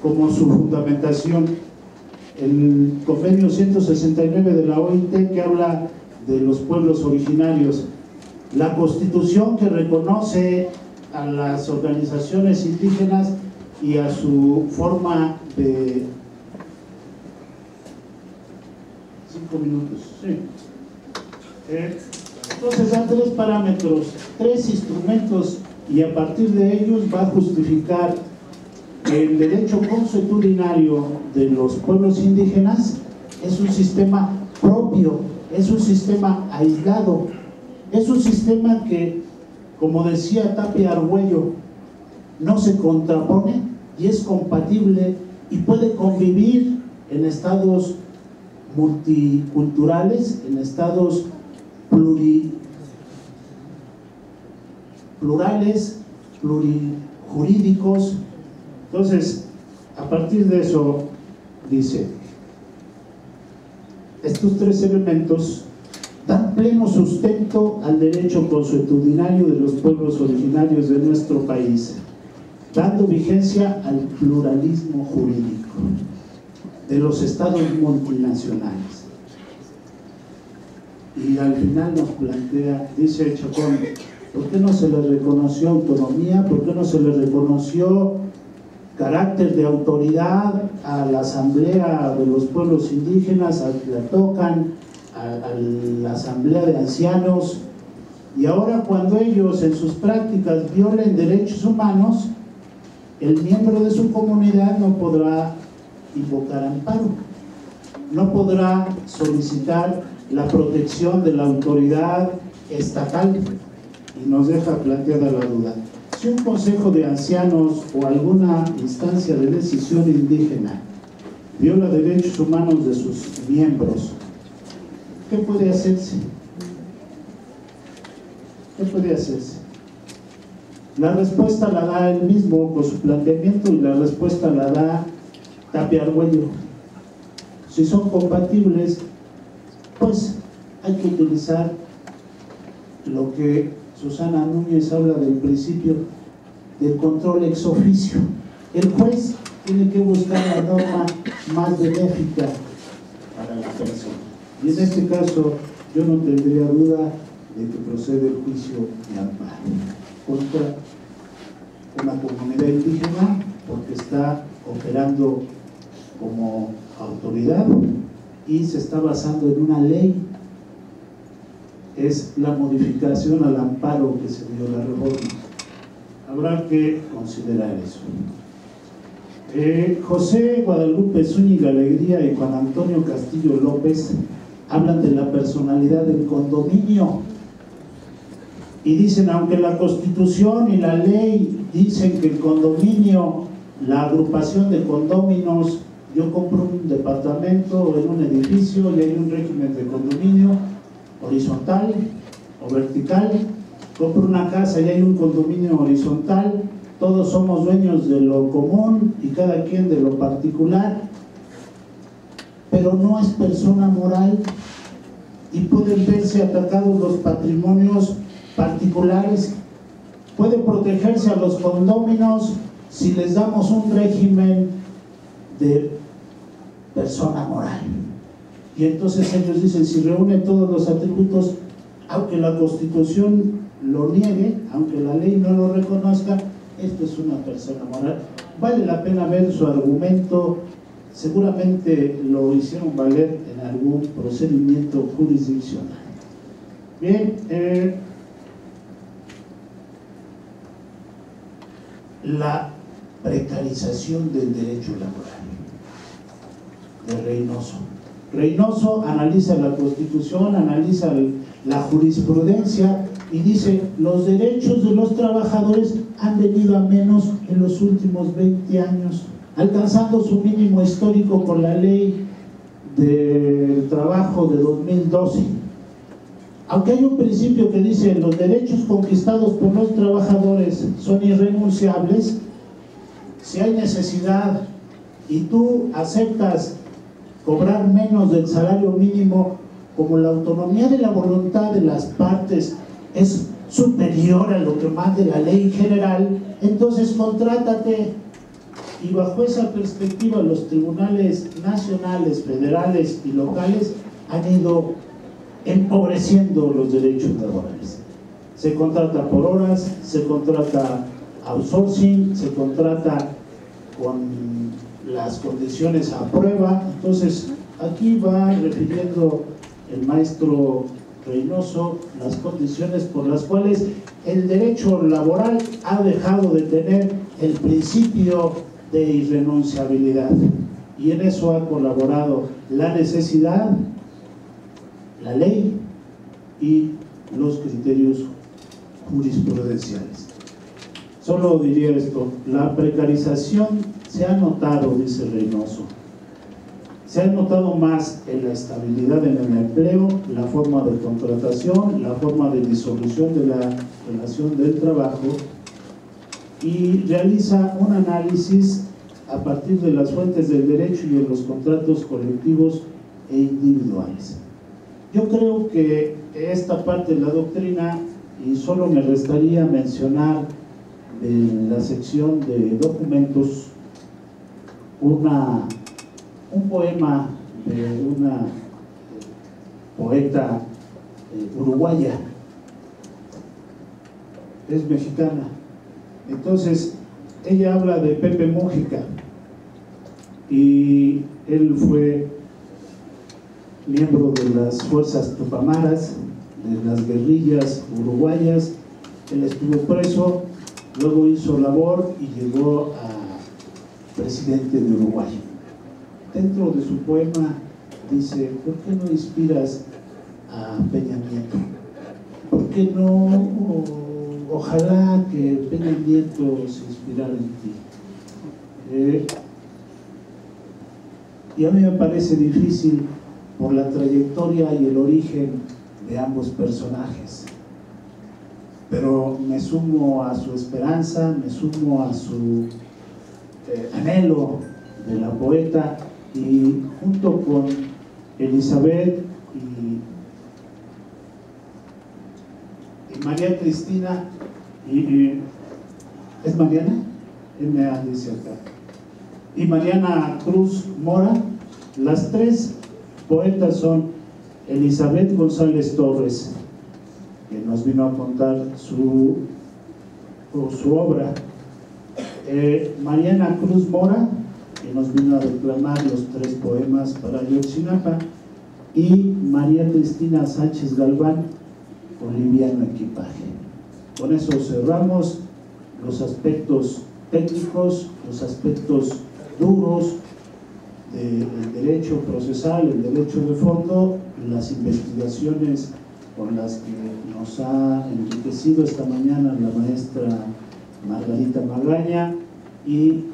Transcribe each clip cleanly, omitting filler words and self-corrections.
como su fundamentación el convenio 169 de la OIT, que habla de los pueblos originarios, la Constitución que reconoce a las organizaciones indígenas y a su forma de... 5 minutos, sí. Entonces dan 3 parámetros, 3 instrumentos, y a partir de ellos va a justificar que el derecho consuetudinario de los pueblos indígenas es un sistema propio, es un sistema aislado, es un sistema que, como decía Tapia Argüello, no se contrapone y es compatible y puede convivir en estados multiculturales, en estados plurales, plurijurídicos. Entonces, a partir de eso, dice, estos 3 elementos dan pleno sustento al derecho consuetudinario de los pueblos originarios de nuestro país, dando vigencia al pluralismo jurídico de los estados multinacionales. Y al final nos plantea, dice Chacón, ¿por qué no se le reconoció autonomía? ¿Por qué no se le reconoció carácter de autoridad a la Asamblea de los Pueblos Indígenas, a Tlatocan, a la Asamblea de Ancianos? Y ahora, cuando ellos en sus prácticas violen derechos humanos, el miembro de su comunidad no podrá invocar amparo, no podrá solicitar la protección de la autoridad estatal. Y nos deja planteada la duda: si un consejo de ancianos o alguna instancia de decisión indígena viola derechos humanos de sus miembros, ¿qué puede hacerse? ¿Qué puede hacerse? La respuesta la da él mismo con su planteamiento, y la respuesta la da Tapia Argüello. Si son compatibles, pues hay que utilizar lo que Susana Núñez habla del principio del control ex oficio. El juez tiene que buscar la norma más benéfica para la persona. Y en este caso, yo no tendría duda de que procede el juicio de amparo contra una comunidad indígena, porque está operando como autoridad y se está basando en una ley. Es la modificación al amparo que se dio la reforma. Habrá que considerar eso. José Guadalupe Zúñiga Alegría y Juan Antonio Castillo López hablan de la personalidad del condominio y dicen, aunque la Constitución y la ley dicen que el condominio, la agrupación de condóminos, yo compro un departamento en un edificio y hay un régimen de condominio horizontal o vertical, compro una casa y hay un condominio horizontal, todos somos dueños de lo común y cada quien de lo particular, pero no es persona moral y pueden verse atacados los patrimonios particulares. Puede protegerse a los condóminos si les damos un régimen de persona moral. Y entonces ellos dicen, si reúne todos los atributos, aunque la Constitución lo niegue, aunque la ley no lo reconozca, esto es una persona moral. Vale la pena ver su argumento, seguramente lo hicieron valer en algún procedimiento jurisdiccional. Bien, la precarización del derecho laboral de Reynoso. Reynoso analiza la Constitución, analiza la jurisprudencia y dice, los derechos de los trabajadores han venido a menos en los últimos 20 años, alcanzando su mínimo histórico con la ley del trabajo de 2012. Aunque hay un principio que dice, los derechos conquistados por los trabajadores son irrenunciables, si hay necesidad y tú aceptas cobrar menos del salario mínimo, como la autonomía de la voluntad de las partes es superior a lo que mande la ley general, entonces contrátate. Y bajo esa perspectiva los tribunales nacionales, federales y locales han ido empobreciendo los derechos laborales. Se contrata por horas, se contrata outsourcing, se contrata con las condiciones a prueba. Entonces aquí va refiriendo el maestro Reynoso las condiciones por las cuales el derecho laboral ha dejado de tener el principio de irrenunciabilidad, y en eso ha colaborado la necesidad, la ley y los criterios jurisprudenciales. Solo diría esto: la precarización se ha notado, dice Reynoso, se ha notado más en la estabilidad en el empleo, la forma de contratación, la forma de disolución de la relación del trabajo, y realiza un análisis a partir de las fuentes del derecho y de los contratos colectivos e individuales. Yo creo que esta parte de la doctrina, y solo me restaría mencionar en la sección de documentos un poema de una poeta uruguaya, es mexicana. Entonces ella habla de Pepe Mújica, y él fue miembro de las fuerzas tupamaras, de las guerrillas uruguayas. Él estuvo preso, luego hizo labor y llegó a presidente de Uruguay. Dentro de su poema dice: ¿por qué no inspiras a Peña Nieto? ¿Por qué no? Ojalá que Peña Nieto se inspirara en ti. Y a mí me parece difícil por la trayectoria y el origen de ambos personajes, pero me sumo a su esperanza, me sumo a su anhelo de la poeta, y junto con Elizabeth y María Cristina ¿es Mariana? M.A. dice acá, y Mariana Cruz Mora. Las tres poetas son Elizabeth González Torres, que nos vino a contar su obra, Mariana Cruz Mora, que nos vino a declamar los 3 poemas para Ayotzinapa, y María Cristina Sánchez Galván, Liviano Equipaje. Con eso cerramos los aspectos técnicos, los aspectos duros del derecho procesal, el derecho de fondo, las investigaciones con las que nos ha enriquecido esta mañana la maestra Margarita Magaña, y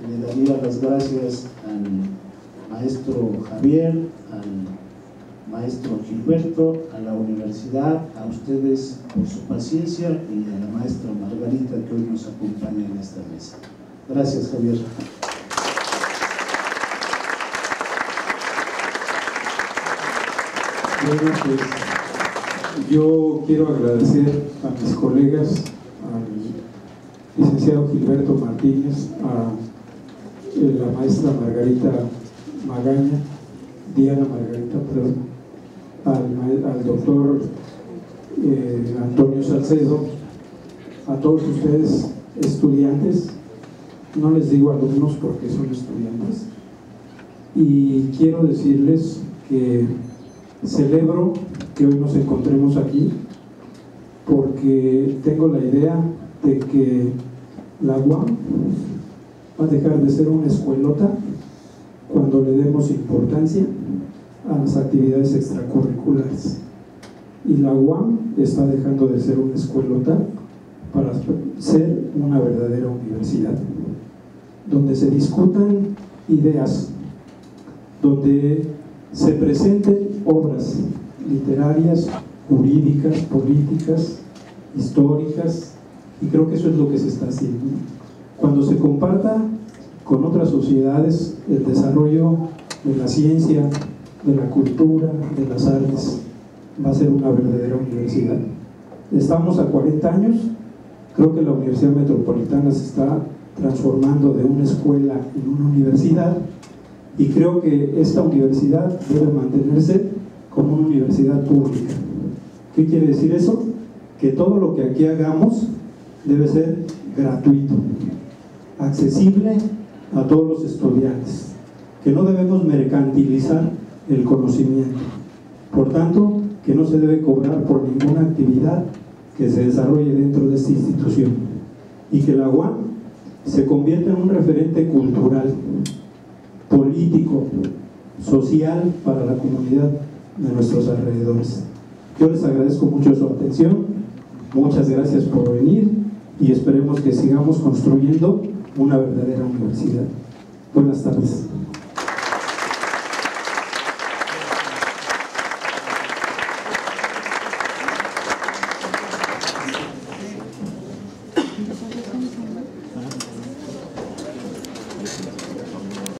le daría las gracias al maestro Javier, al maestro Gilberto, a la universidad, a ustedes por su paciencia, y a la maestra Margarita, que hoy nos acompaña en esta mesa. Gracias, Javier. Bueno, pues yo quiero agradecer a mis colegas, al licenciado Gilberto Martínez, a la maestra Margarita Magaña, Diana Margarita, perdón, al doctor Antonio Salcedo, a todos ustedes estudiantes, no les digo alumnos porque son estudiantes, y quiero decirles que celebro que hoy nos encontremos aquí, porque tengo la idea de que la UAM va a dejar de ser una escuelota cuando le demos importancia a las actividades extracurriculares, y la UAM está dejando de ser una escuelota para ser una verdadera universidad, donde se discutan ideas, donde se presenten obras literarias, jurídicas, políticas, históricas, y creo que eso es lo que se está haciendo. Cuando se comparta con otras sociedades el desarrollo de la ciencia, de la cultura, de las artes, va a ser una verdadera universidad. Estamos a 40 años, creo que la Universidad Metropolitana se está transformando de una escuela en una universidad, y creo que esta universidad debe mantenerse como una universidad pública. ¿Qué quiere decir eso? Que todo lo que aquí hagamos debe ser gratuito, accesible a todos los estudiantes, que no debemos mercantilizar el conocimiento, por tanto, que no se debe cobrar por ninguna actividad que se desarrolle dentro de esta institución, y que la UAM se convierta en un referente cultural, político, social para la comunidad de nuestros alrededores. Yo les agradezco mucho su atención, muchas gracias por venir y esperemos que sigamos construyendo una verdadera universidad. Buenas tardes.